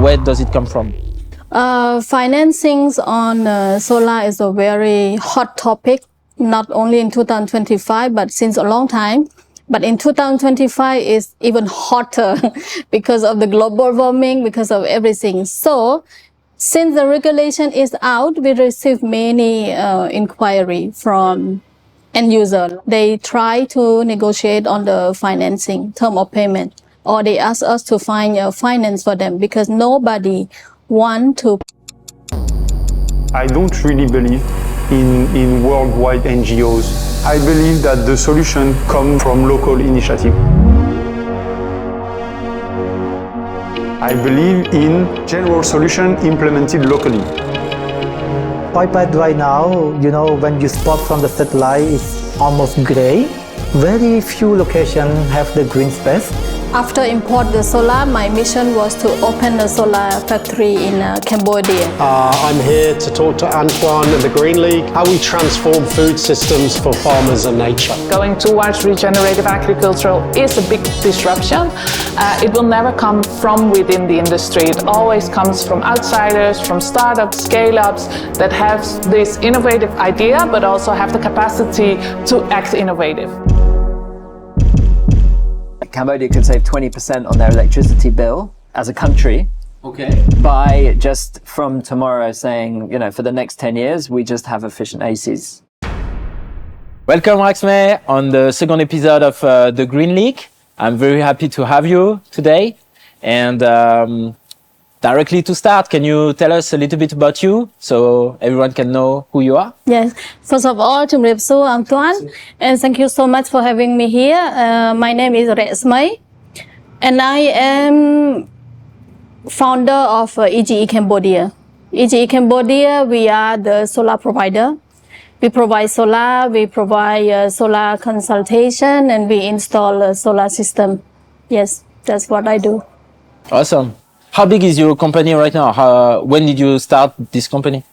where does it come from? Financings on solar is a very hot topic, not only in 2025, but since a long time. But in 2025 is even hotter because of the global warming, because of everything. So since the regulation is out, we receive many inquiry from end user. They try to negotiate on the financing term of payment, or they ask us to find finance for them because nobody want to. I don't really believe in worldwide NGOs. I believe that the solution comes from local initiative. I believe in general solution implemented locally. But right now, when you spot from the satellite, it's almost gray. Very few locations have the green space. After import the solar, my mission was to open a solar factory in Cambodia. I'm here to talk to Antoine and the Green League, how we transform food systems for farmers and nature. Going towards regenerative agriculture is a big disruption. It will never come from within the industry. It always comes from outsiders, from startups, scale-ups that have this innovative idea, but also have the capacity to act innovative. Cambodia could save 20% on their electricity bill as a country. Okay. By just from tomorrow saying, for the next 10 years, we just have efficient ACs. Welcome, Chanraksmey, on the second episode of the Green League. I'm very happy to have you today. And directly to start, can you tell us a little bit about you so everyone can know who you are? Yes. First of all, Chanraksmey Antoine, and thank you so much for having me here. My name is Chanraksmey, and I am founder of EGE Cambodia. EGE Cambodia, we are the solar provider. We provide solar, we provide solar consultation, and we install a solar system. Yes, that's what I do. Awesome. How big is your company right now? When did you start this company?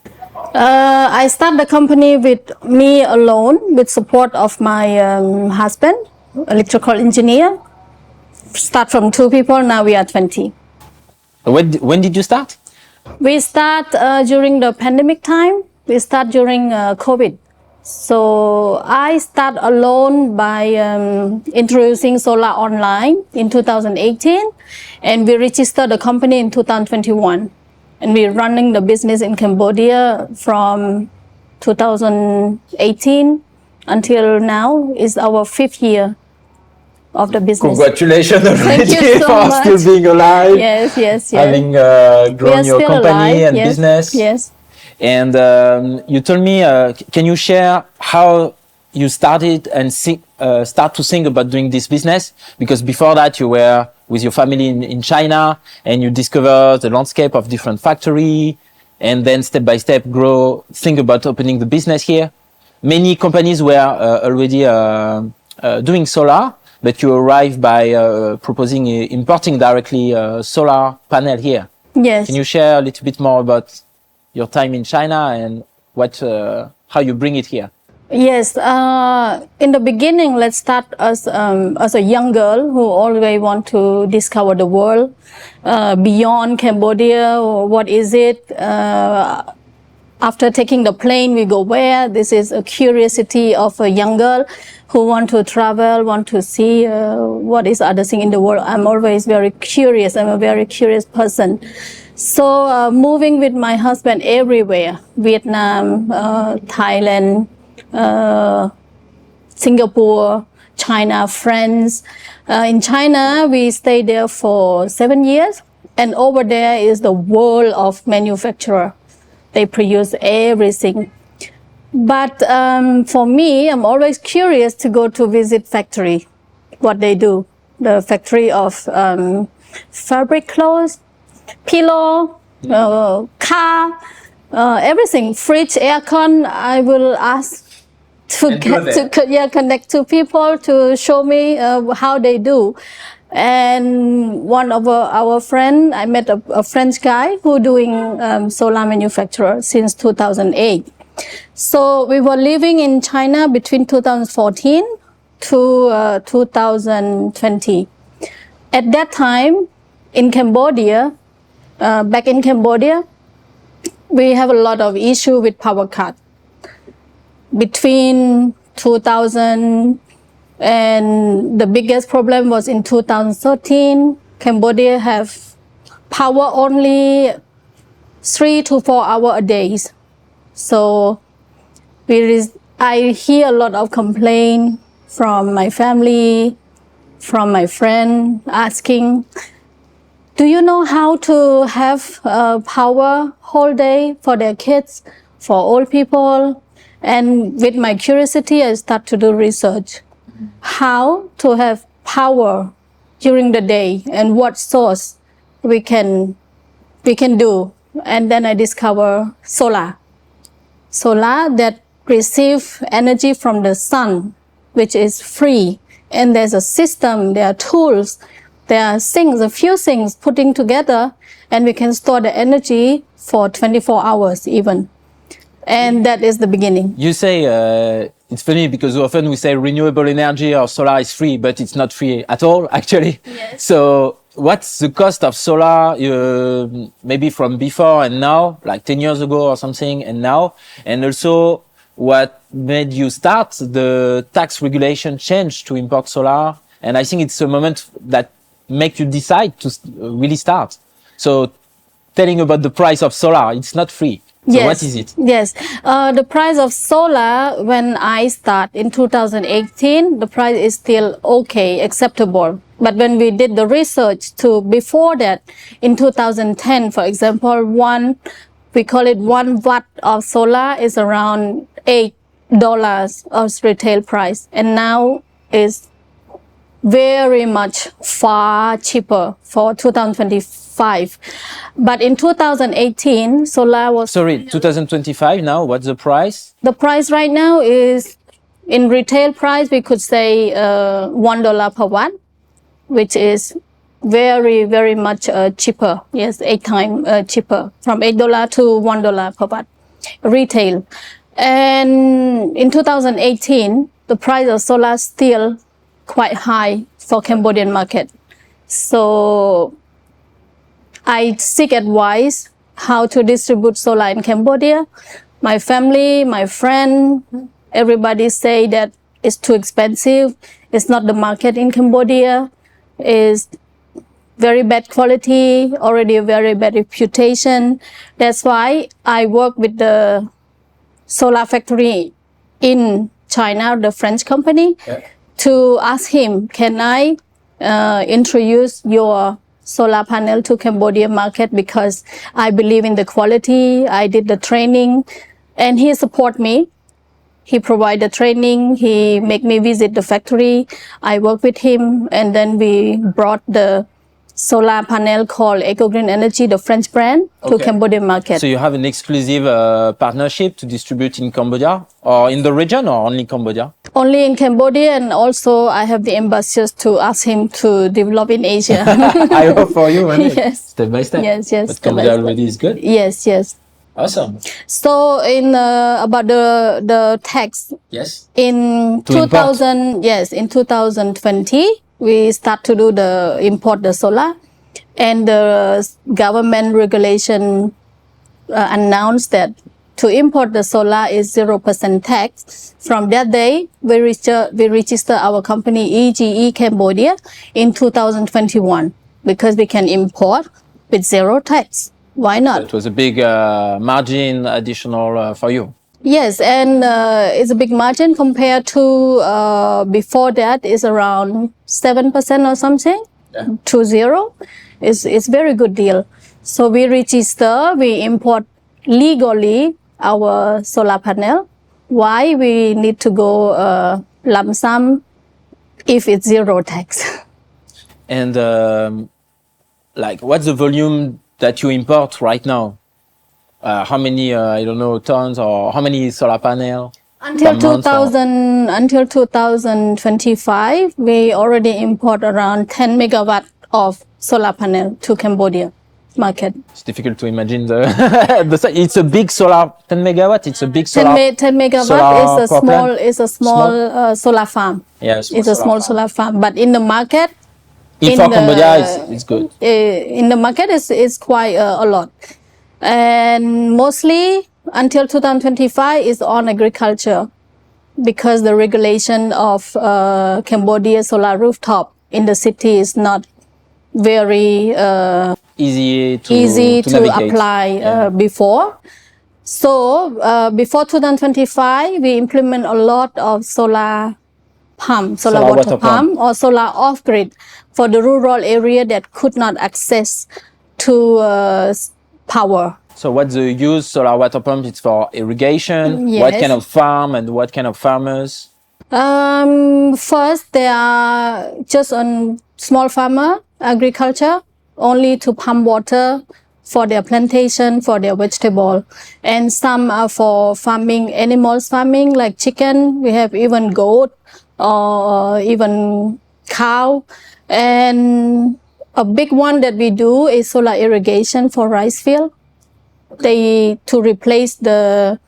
I started the company with me alone, with support of my husband, electrical engineer. Start from 2 people, now we are 20. When did you start? We start during the pandemic time. We start during COVID. So I start alone by introducing solar online in 2018, and we registered the company in 2021. And we're running the business in Cambodia from 2018 until now. Is our 5th year of the business. Congratulations already Thank you so for much. still being alive. Yes. Having grown your company and business. Yes. And you told me, can you share how you started and start to think about doing this business? Because before that you were with your family in China and you discovered the landscape of different factories and then step by step think about opening the business here. Many companies were already doing solar, but you arrived by proposing importing directly solar panel here. Yes. Can you share a little bit more about your time in China and how you bring it here? Yes, in the beginning, let's start as a young girl who always want to discover the world beyond Cambodia. What is it? After taking the plane, we go where? This is a curiosity of a young girl who want to travel, want to see what is other thing in the world. I'm always very curious. I'm a very curious person. So moving with my husband everywhere, Vietnam, Thailand, Singapore, China, France. In China, we stayed there for 7 years, and over there is the world of manufacturer. They produce everything. But for me, I'm always curious to go to visit factory, what they do. The factory of fabric clothes, pillow, car, everything, fridge, aircon. I will ask to connect to people to show me how they do. And one of our friend, I met a French guy who doing solar manufacturer since 2008. So we were living in China between 2014 to 2020. At that time, in Cambodia, back in Cambodia, we have a lot of issue with power cut. Between 2000 and the biggest problem was in 2013, Cambodia have power only 3 to 4 hours a day. So I hear a lot of complaint from my family, from my friend asking, do you know how to have power whole day for their kids, for old people? And with my curiosity, I start to do research. How to have power during the day and what source we can do. And then I discover solar that receive energy from the sun, which is free. And there's a system, there are tools, there are things, a few things putting together, and we can store the energy for 24 hours even. And that is the beginning. You say, it's funny because often we say renewable energy or solar is free, but it's not free at all, actually. Yes. So what's the cost of solar, maybe from before and now, like 10 years ago or something, and now? And also, what made you start the tax regulation change to import solar? And I think it's a moment that make you decide to really start. So telling about the price of solar, it's not free. So Yes. what is it? Yes. The price of solar, when I start in 2018, the price is still okay, acceptable. But when we did the research to before that, in 2010, for example, we call it 1 watt of solar is around $8 of retail price. And now is very much far cheaper for 2025. But in 2018, solar was... Sorry, 2025 now, what's the price? The price right now is, in retail price, we could say $1 per watt, which is very, very much cheaper. Yes, 8 times cheaper, from $8 to $1 per watt, retail. And in 2018, the price of solar still quite high for Cambodian market. So I seek advice how to distribute solar in Cambodia. My family, my friend, everybody say that it's too expensive. It's not the market in Cambodia. It's very bad quality, already a very bad reputation. That's why I work with the solar factory in China, the French company, to ask him, can I introduce your solar panel to Cambodia market, because I believe in the quality. I did the training and he support me. He provide the training. He make me visit the factory. I work with him, and then we brought the solar panel called Eco Green Energy, the French brand, to Cambodian market. So you have an exclusive partnership to distribute in Cambodia or in the region, or only Cambodia? Only in Cambodia, and also I have the ambassadors to ask him to develop in Asia. I hope for you, Yes. step by step. Yes, yes. But step by Cambodia step. already is good. Yes, yes. Awesome. So in about the tax Yes. in To import. 2000, yes, in 2020 we start to do the import the solar, and the government regulation announced that to import the solar is 0% tax. From that day, we register our company EGE Cambodia in 2021, because we can import with 0 tax. Why not? It was a big margin additional for you. Yes, and it's a big margin compared to before that is around 7% or something, to 0. It's very good deal. So we register, we import legally our solar panel. Why we need to go lump sum if it's 0 tax? And like, what's the volume that you import right now? How many, I don't know, tons, or how many solar panels? Until 2025, we already import around 10 megawatt of solar panel to Cambodia market. It's difficult to imagine it's a big solar, 10 megawatt, it's a big solar. 10 megawatt solar is power plant? a small solar farm. Yeah, It's a small solar farm. But in the market, For Cambodia, it's good. In the market is quite a lot, and mostly until 2025 is on agriculture, because the regulation of Cambodia solar rooftop in the city is not very Easy to navigate. apply before. So before 2025, we implement a lot of solar pump, solar water pump, or solar off-grid for the rural area that could not access to power. So what's the use solar water pump? It's for irrigation. Yes. What kind of farm and what kind of farmers? First, they are just on small farmer agriculture, only to pump water for their plantation, for their vegetable, and some are for farming, animals farming like chicken. We have even goat or even cow, and a big one that we do is solar irrigation for rice field. To replace the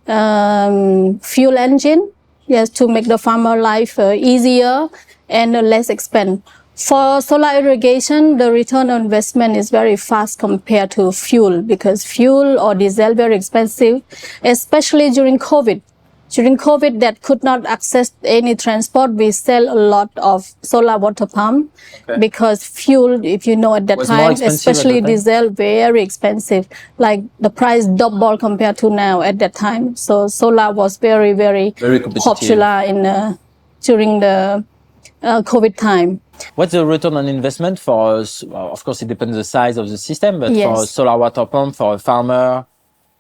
fuel engine, yes, to make the farmer life easier and less expensive. For solar irrigation, the return on investment is very fast compared to fuel, because fuel or diesel very expensive, especially during COVID. During COVID, that could not access any transport, we sell a lot of solar water pump, because fuel, if you know, at that time, especially diesel, very expensive. Like the price double compared to now at that time. So solar was very, very popular during the COVID time. What's the return on investment for, of course, it depends on the size of the system, but Yes. for a solar water pump, for a farmer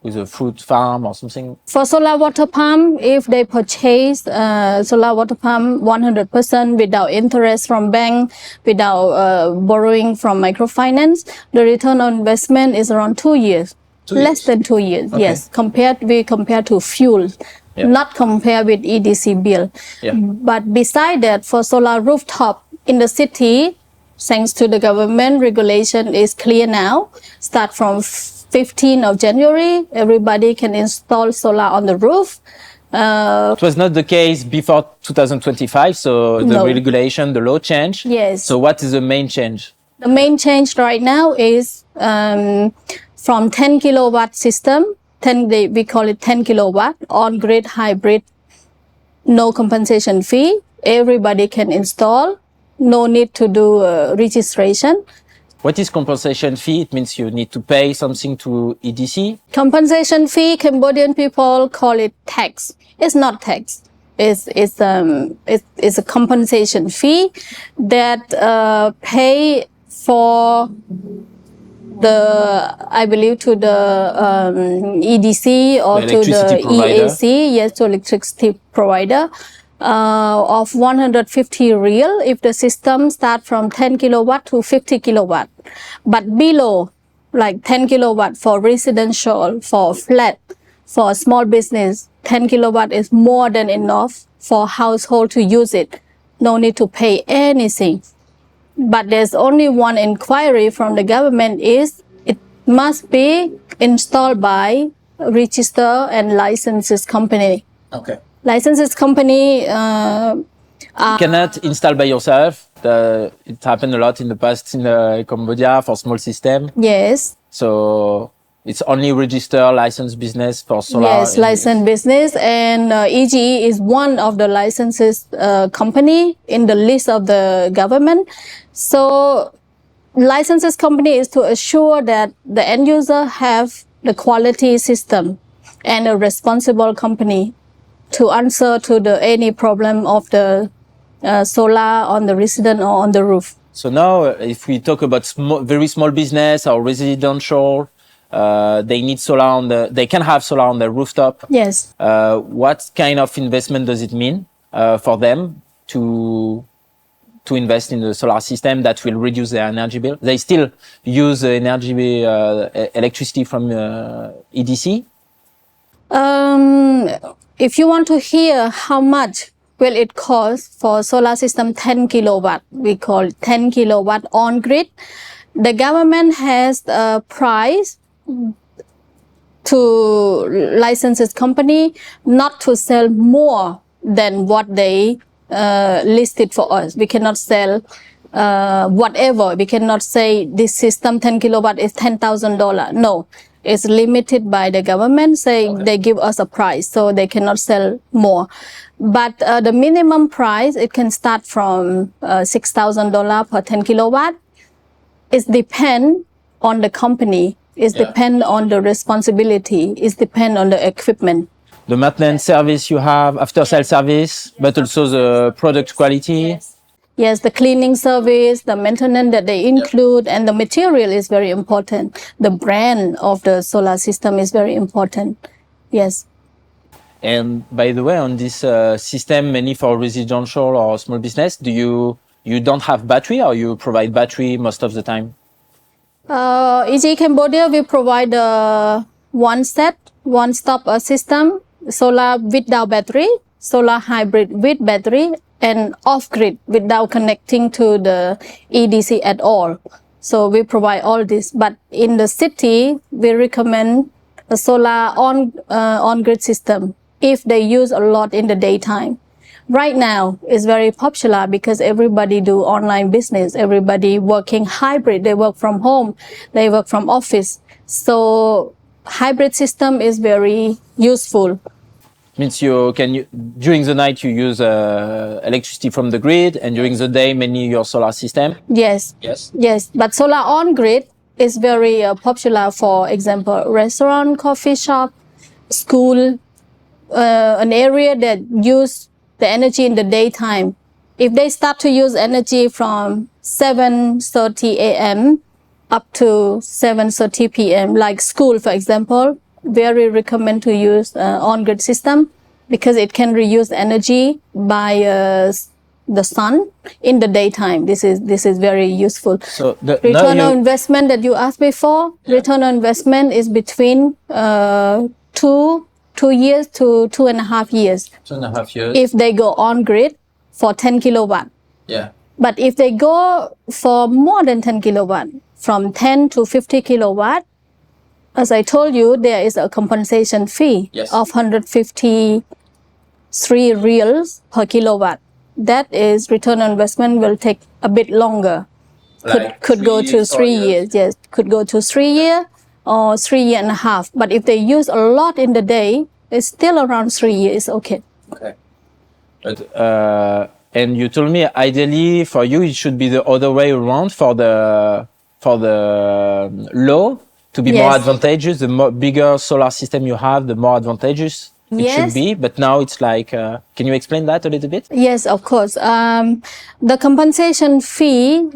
with a fruit farm or something? For solar water pump, if they purchase solar water pump 100% without interest from bank, without borrowing from microfinance, the return on investment is around 2 years. Less than 2 years, yes. We compare to fuel, not compare with EDC bill. But beside that, for solar rooftop in the city, thanks to the government regulation is clear now. Start from 15th of January, everybody can install solar on the roof. It was not the case before 2025, so the regulation, the law changed. Yes. So what is the main change? The main change right now is from 10 kilowatt system, we call it 10 kilowatt, on-grid hybrid, no compensation fee. Everybody can install, no need to do registration. What is compensation fee? It means you need to pay something to EDC? Compensation fee, Cambodian people call it tax. It's not tax. It's a compensation fee that pay for I believe to the EDC or to the EAC, yes, to electricity provider, of 150 real if the system start from 10 kilowatt to 50 kilowatt. But below, like 10 kilowatt for residential, for flat, for small business, 10 kilowatt is more than enough for household to use it. No need to pay anything. But there's only one inquiry from the government is it must be installed by a registered and licensed company. Okay. Licensed company you cannot install by yourself. It happened a lot in the past in Cambodia for small system. Yes. So it's only registered licensed business for solar. Yes, licensed business, and EGE is one of the licensed company in the list of the government. So licensed company is to assure that the end user have the quality system and a responsible company to answer to any problem of the solar on the resident or on the roof. So now if we talk about very small business or residential, they need solar they can have solar on the rooftop. Yes. What kind of investment does it mean for them to invest in the solar system that will reduce their energy bill? They still use electricity from EDC? If you want to hear how much will it cost for solar system 10 kilowatt, we call it 10 kilowatt on grid, the government has a price to licensed company not to sell more than what they listed for us. We cannot sell whatever. We cannot say this system 10 kilowatt is $10,000. No, it's limited by the government, saying they give us a price, so they cannot sell more. But the minimum price, it can start from $6,000 per 10 kilowatt. It depends on the company. It depends on the responsibility. It depends on the equipment. The maintenance service you have, after sale service, but also the product quality. Yes, the cleaning service, the maintenance that they include, and the material is very important. The brand of the solar system is very important. Yes. And by the way, on this system, mainly for residential or small business, you don't have battery, or you provide battery most of the time? EGE Cambodia, we provide one-stop system, solar without battery, solar hybrid with battery, and off-grid without connecting to the EDC at all. So we provide all this. But in the city, we recommend a solar on-grid system if they use a lot in the daytime. Right now, it's very popular because everybody do online business. Everybody working hybrid. They work from home. They work from office. So hybrid system is very useful. Means during the night you use electricity from the grid, and during the day mainly your solar system? Yes. Yes. Yes. But solar on-grid is very popular, for example, restaurant, coffee shop, school, an area that use the energy in the daytime. If they start to use energy from 7:30 a.m. up to 7:30 p.m., like school, for example, very recommend to use on-grid system because it can reuse energy by the sun in the daytime. This is very useful. So return on investment that you asked before, return on investment is between 2 years to 2.5 years. 2.5 years. If they go on grid for 10 kilowatt. Yeah. But if they go for more than 10 kilowatt, from 10 to 50 kilowatt, as I told you, there is a compensation fee of 153 reals per kilowatt. That is, return on investment will take a bit longer. Could go to 3 years. Yes, could go to 3 years or 3.5 years. But if they use a lot in the day, it's still around 3 years. Okay. Okay. But and you told me ideally for you it should be the other way around, for the law to be more advantageous. The bigger solar system you have, the more advantageous it should be. But now it's like, can you explain that a little bit? Yes, of course. The compensation fee,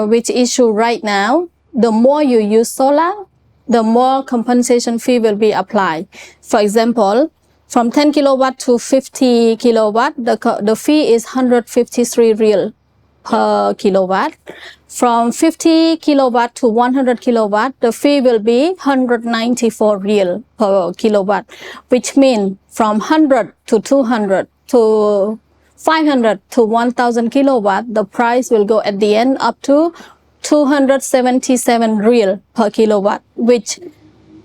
which issue right now, the more you use solar, the more compensation fee will be applied. For example, from 10 kilowatt to 50 kilowatt, the fee is 153 real per kilowatt. From 50 kilowatt to 100 kilowatt, the fee will be 194 real per kilowatt, which means from 100 to 200 to 500 to 1000 kilowatt, the price will go at the end up to 277 real per kilowatt, which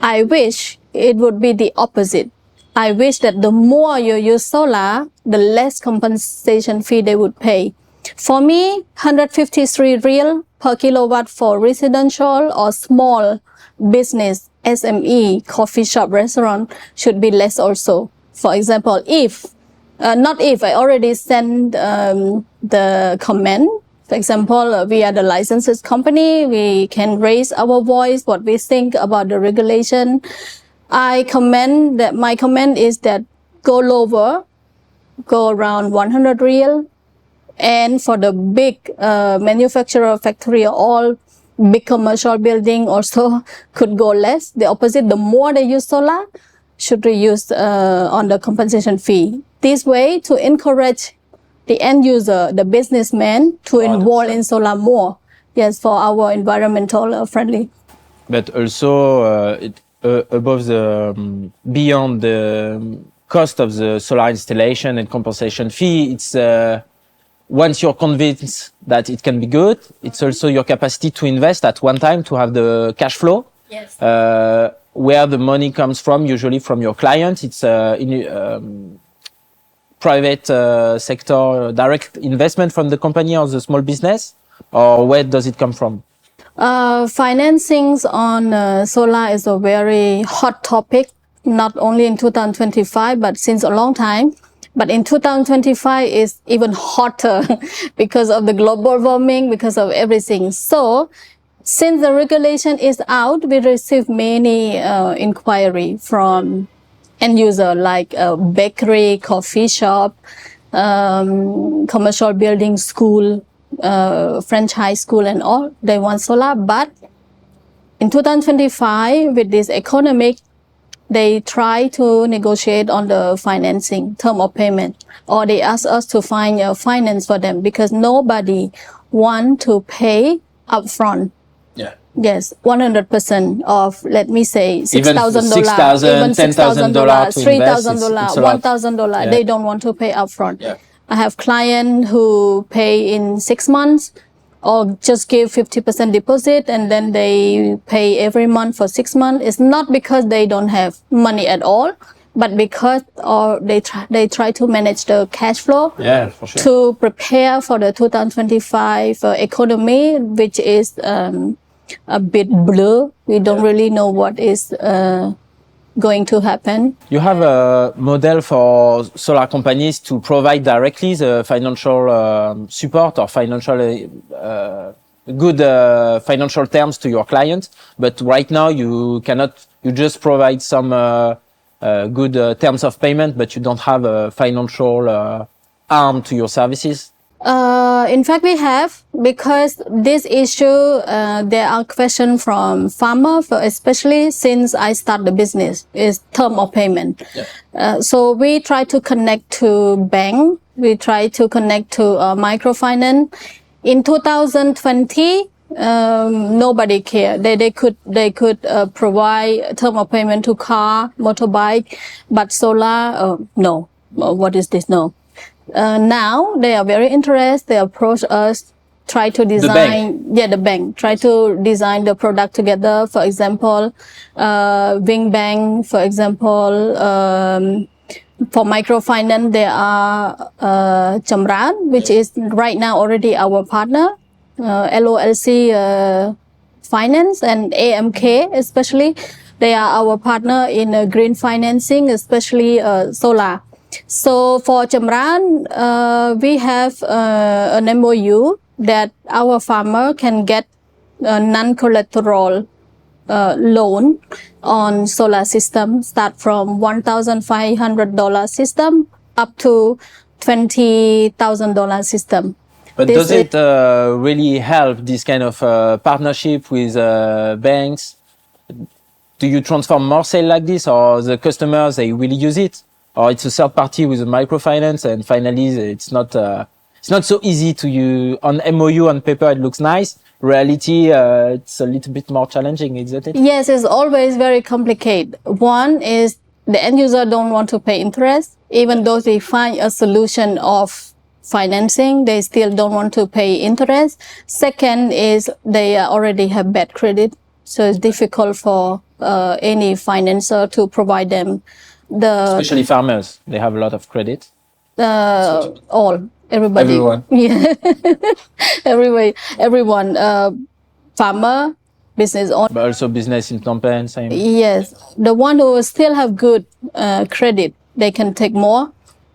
I wish it would be the opposite. I wish that the more you use solar, the less compensation fee they would pay. For me, 153 real per kilowatt for residential or small business, SME, coffee shop, restaurant should be less also. For example, I already sent the comment. For example, we are the licensed company. We can raise our voice, what we think about the regulation. My comment is that go lower, go around 100 real. And for the big manufacturer factory, all big commercial building also could go less. The opposite, the more they use solar, should reduce on the compensation fee. This way to encourage the end user, the businessman, to involve in solar more. Yes, for our environmental friendly. But also above beyond the cost of the solar installation and compensation fee, it's once you're convinced that it can be good, it's also your capacity to invest at one time, to have the cash flow. Yes. Where the money comes from, usually from your clients. It's private sector direct investment from the company or the small business, or where does it come from? Financings on solar is a very hot topic, not only in 2025, but since a long time. But in 2025 is even hotter because of the global warming, because of everything. So since the regulation is out, we receive many inquiry from end user like a bakery, coffee shop, commercial building, school, franchise school and all. They want solar, but in 2025 with this economic, they try to negotiate on the financing term of payment, or they ask us to find a finance for them because nobody want to pay upfront. Yeah. Yes, 100% of, let me say, $6,000, even $10,000, $3,000, $1,000. They don't want to pay upfront. Yeah. I have clients who pay in 6 months, or just give 50% deposit and then they pay every month for 6 months. It's not because they don't have money at all, but because they try to manage the cash flow For sure. to prepare for the 2025 economy, which is a bit blur. We don't really know what is going to happen. You have a model for solar companies to provide directly the financial support or financial good financial terms to your clients, but right now you cannot. You just provide some good terms of payment, but you don't have a financial arm to your services. In fact, we have, because this issue, there are questions from farmers, especially since I start the business, is term of payment. Yeah. So we try to connect to bank, we try to connect to microfinance. In 2020, nobody cared. They could provide term of payment to car, motorbike, but solar, no. What is this? No. Now they are very interested. They approach us, try to design. The bank try to design the product together. For example, Wing Bank. For example, for microfinance, there are Chamran, which is right now already our partner. LOLC Finance and AMK, especially they are our partner in green financing, especially solar. So for Chamran, we have an MOU that our farmer can get a non-collateral loan on solar system, start from $1,500 system up to $20,000 system. But does it really help this kind of partnership with banks? Do you transform more sale like this, or the customers, they really use it? Or it's a third party with a microfinance, and finally it's not so easy to use. On MOU on paper it looks nice. Reality, it's a little bit more challenging, isn't it? Yes, it's always very complicated. One is the end user don't want to pay interest, even though they find a solution of financing, they still don't want to pay interest. Second is they already have bad credit, so it's difficult for any financer to provide them. Especially farmers, they have a lot of credit. Everybody. Everyone. Yeah. Everyone. Farmer, business owner. But also business in Phnom Penh, same. Yes. The one who still have good credit, they can take more.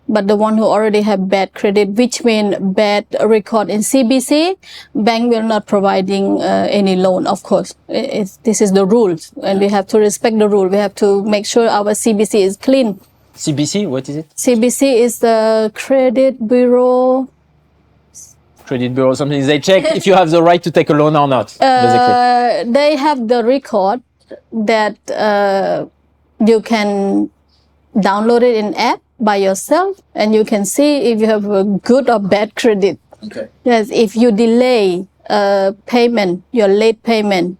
But the one who already have bad credit, which means bad record in CBC, bank will not providing any loan, of course. This is the rules, and we have to respect the rule. We have to make sure our CBC is clean. CBC, what is it? CBC is the Credit Bureau. Credit Bureau, something. They check if you have the right to take a loan or not, basically. They have the record that you can download it in app by yourself, and you can see if you have a good or bad credit. Okay. Yes, if you delay payment, your late payment,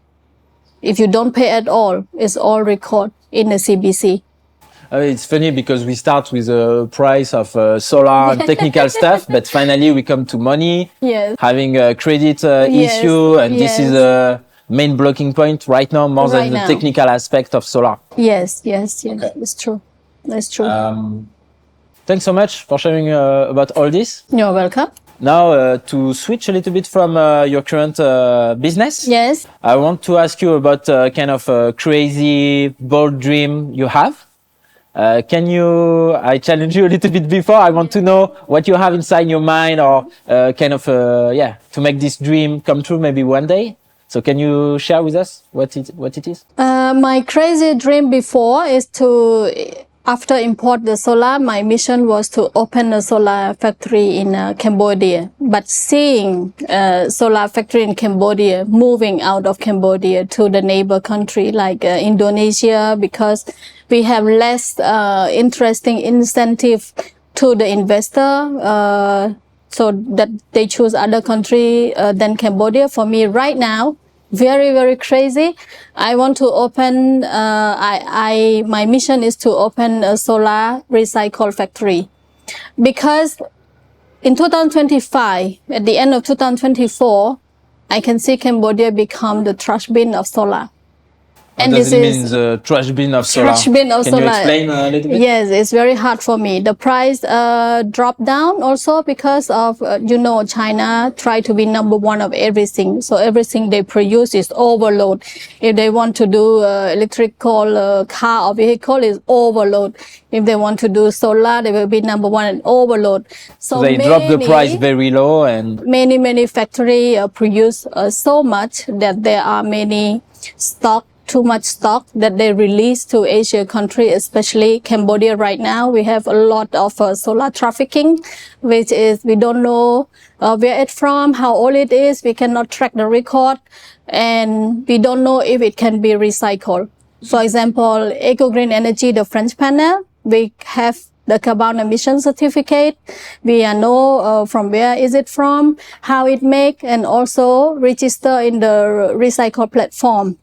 if you don't pay at all, it's all record in the CBC. It's funny because we start with the price of solar and technical stuff, but finally we come to money, having a credit issue, and this is a main blocking point right now, more than the technical aspect of solar. Yes, okay. It's true. That's true. Thanks so much for sharing about all this. You're welcome. Now, to switch a little bit from your current business, Yes. I want to ask you about kind of a crazy, bold dream you have. I challenge you a little bit before. I want to know what you have inside your mind or to make this dream come true maybe one day. So can you share with us what it is? My crazy dream before is to, after import the solar, my mission was to open a solar factory in Cambodia. But seeing solar factory in Cambodia, moving out of Cambodia to the neighbor country like Indonesia, because we have less interesting incentive to the investor, so that they choose other country than Cambodia. For me right now, very, very crazy. I want to open, my mission is to open a solar recycle factory. Because in 2025, at the end of 2024, I can see Cambodia become the trash bin of solar. What does it mean, the trash bin of solar? Trash bin of solar. Can you explain a little bit? Yes, it's very hard for me. The price dropped down also because of, China try to be number one of everything. So everything they produce is overload. If they want to do electrical car or vehicle, is overload. If they want to do solar, they will be number one and overload. So they drop the price very low, and many factory produce so much that there are too much stock that they release to Asia country, especially Cambodia right now. We have a lot of solar trafficking, which is, we don't know where it's from, how old it is. We cannot track the record, and we don't know if it can be recycled. For example, Eco Green Energy, the French panel, we have the carbon emission certificate. We know from where is it from, how it make, and also register in the recycle platform.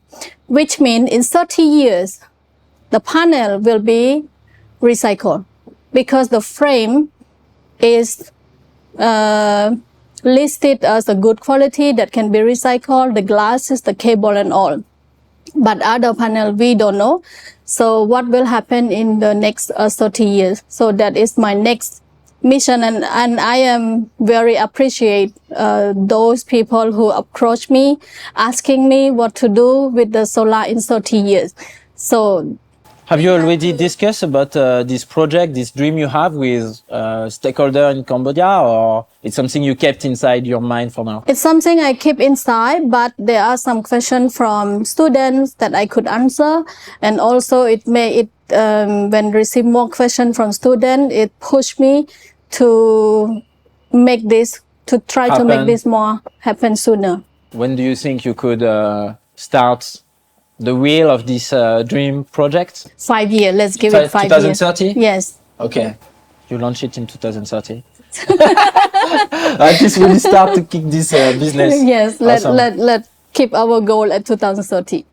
Which means in 30 years, the panel will be recycled because the frame is listed as a good quality that can be recycled, the glasses, the cable and all. But other panel, we don't know. So what will happen in the next 30 years? So that is my next mission, and I am very appreciate those people who approach me asking me what to do with the solar in 30 years. So have you already discussed about this project, this dream you have with stakeholder in Cambodia, or it's something you kept inside your mind for now? It's something I keep inside, but there are some questions from students that I could answer, and also when receive more questions from students, it pushed me to make this, to try to make this more happen sooner. When do you think you could start the wheel of this dream project? 5 years. Let's give it 5 years. 2030? Yes. Okay. You launch it in 2030. At least when you start to kick this business. Yes. Awesome. Let keep our goal at 2030.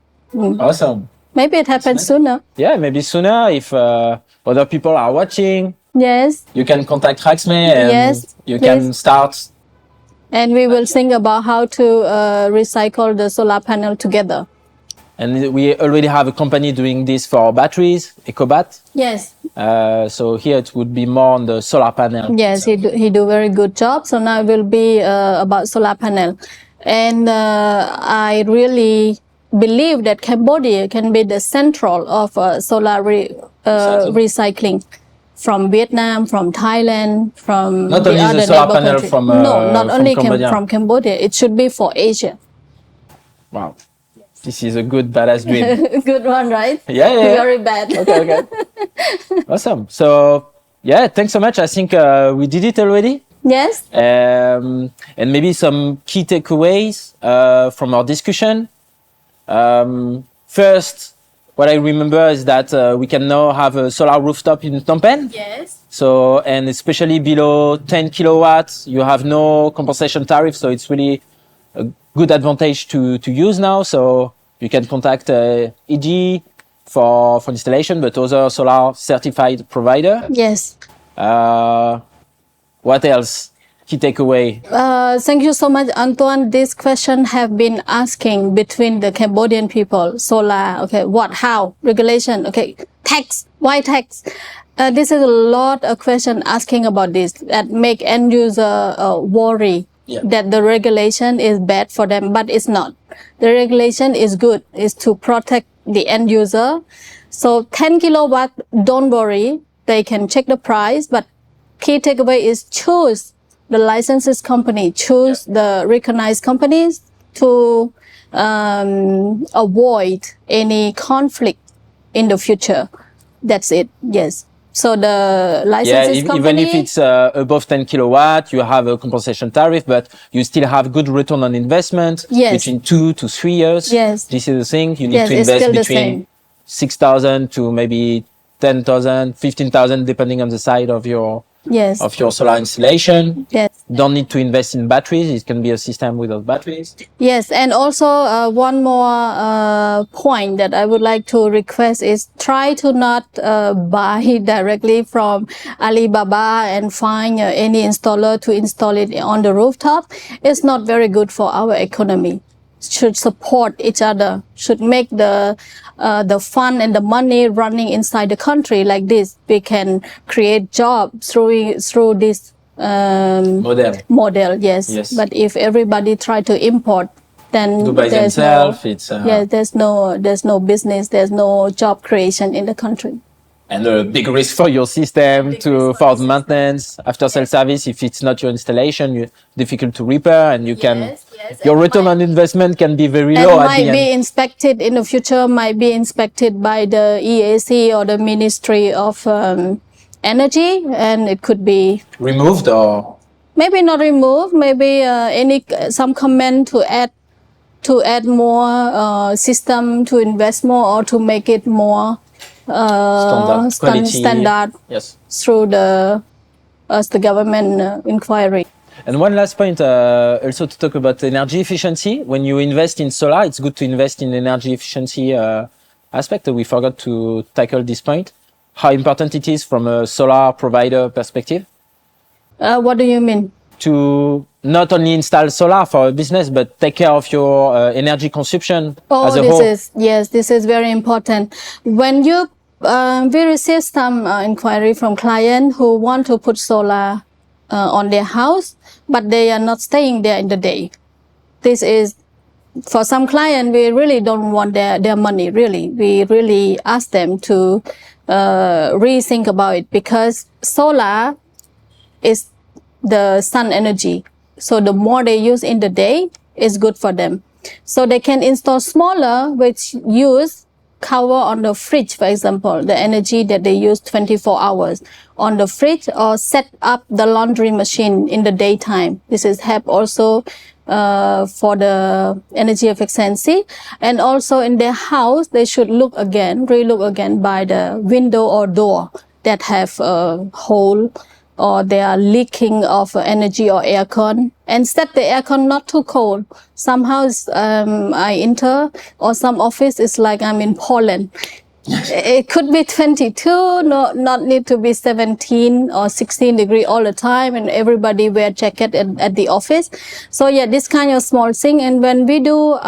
Awesome. Maybe it happens sooner. Yeah, maybe sooner if other people are watching. Yes. You can contact Chanraksmey and you can start. And we will think about how to recycle the solar panel together. And we already have a company doing this for batteries, EcoBat. Yes. So here it would be more on the solar panel. Yes, he do very good job. So now it will be about solar panel. And I really believe that Cambodia can be the central of solar recycling. From Vietnam, from Thailand, from not the only other the solar neighbor panel country. from No, not only Cambodia. from Cambodia. It should be for Asia. Wow. This is a good badass dream. Good one, right? Yeah. Very bad. Okay. Awesome. So, yeah, thanks so much. I think we did it already. Yes. And maybe some key takeaways from our discussion. First, what I remember is that we can now have a solar rooftop in Phnom Penh. Yes. So, and especially below 10 kilowatts, you have no compensation tariff. So it's really a good advantage to use now. So you can contact EGE for installation, but other solar certified provider. Yes. What else? Key takeaway. Thank you so much, Antoine. This question have been asking between the Cambodian people. Solar, okay, what, how, regulation, okay, tax, why tax? This is a lot of question asking about this that make end user worry that the regulation is bad for them, but it's not. The regulation is good, is to protect the end user. So 10 kilowatt, don't worry, they can check the price, but key takeaway is choose the licenses company, choose the recognized companies to avoid any conflict in the future. That's it. Yes. So the licenses company, even if it's above 10 kilowatt, you have a compensation tariff, but you still have good return on investment between 2 to 3 years. Yes. This is the thing. You need to invest between 6,000 to maybe 10,000, 15,000, depending on the size of your solar installation. Yes. Don't need to invest in batteries. It can be a system without batteries. Yes, and also one more point that I would like to request is try to not buy directly from Alibaba and find any installer to install it on the rooftop. It's not very good for our economy. Should support each other, should make the fund and the money running inside the country like this. We can create jobs through this model. Yes. But if everybody try to import, then there's no business, there's no job creation in the country. And a big risk for your system for maintenance, after sales service. If it's not your installation, difficult to repair, and your return on investment can be very low. And might be inspected in the future, might be inspected by the EAC or the Ministry of Energy, and it could be removed, or maybe not removed. Maybe some comment to add more system, to invest more, or to make it more standard through the government inquiry. And one last point, also to talk about energy efficiency. When you invest in solar, it's good to invest in energy efficiency aspect. We forgot to tackle this point. How important it is from a solar provider perspective? What do you mean? To not only install solar for a business, but take care of your energy consumption as a whole. This is very important. When you we receive some inquiry from clients who want to put solar on their house, but they are not staying there in the day. This is, for some clients, we really don't want their money, really. We really ask them to rethink about it, because solar is the sun energy. So the more they use in the day, is good for them. So they can install smaller, which use cover on the fridge, for example, the energy that they use 24 hours on the fridge, or set up the laundry machine in the daytime. This is help also for the energy efficiency. And also in their house, they should relook again by the window or door that have a hole, or they are leaking of energy or aircon, and set the aircon not too cold. Some house I enter, or some office is like I'm in Poland. It could be 22, not need to be 17 or 16 degree all the time, and everybody wear jacket at the office. So yeah, this kind of small thing. And when we do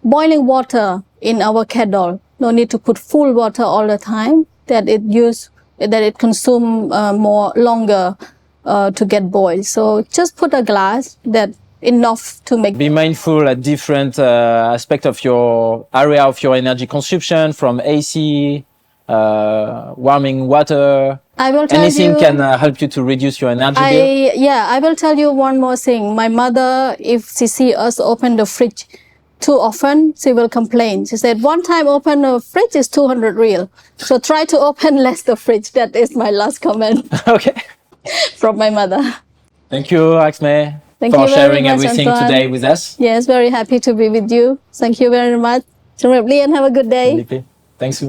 boiling water in our kettle, no need to put full water all the time, that it consume more longer to get boiled. So just put a glass that enough to make. Be mindful at different aspect of your area of your energy consumption, from AC, warming water. I will tell anything you, can help you to reduce your energy bill. I will tell you one more thing. My mother, if she see us open the fridge too often, she will complain. She said, one time open a fridge is 200 real. So try to open less the fridge. That is my last comment. Okay. From my mother. Thank you, Raksmey, for sharing everything Antoine. today with us. Yes, very happy to be with you. Thank you very much. Chanraksmey, and have a good day. Thanks.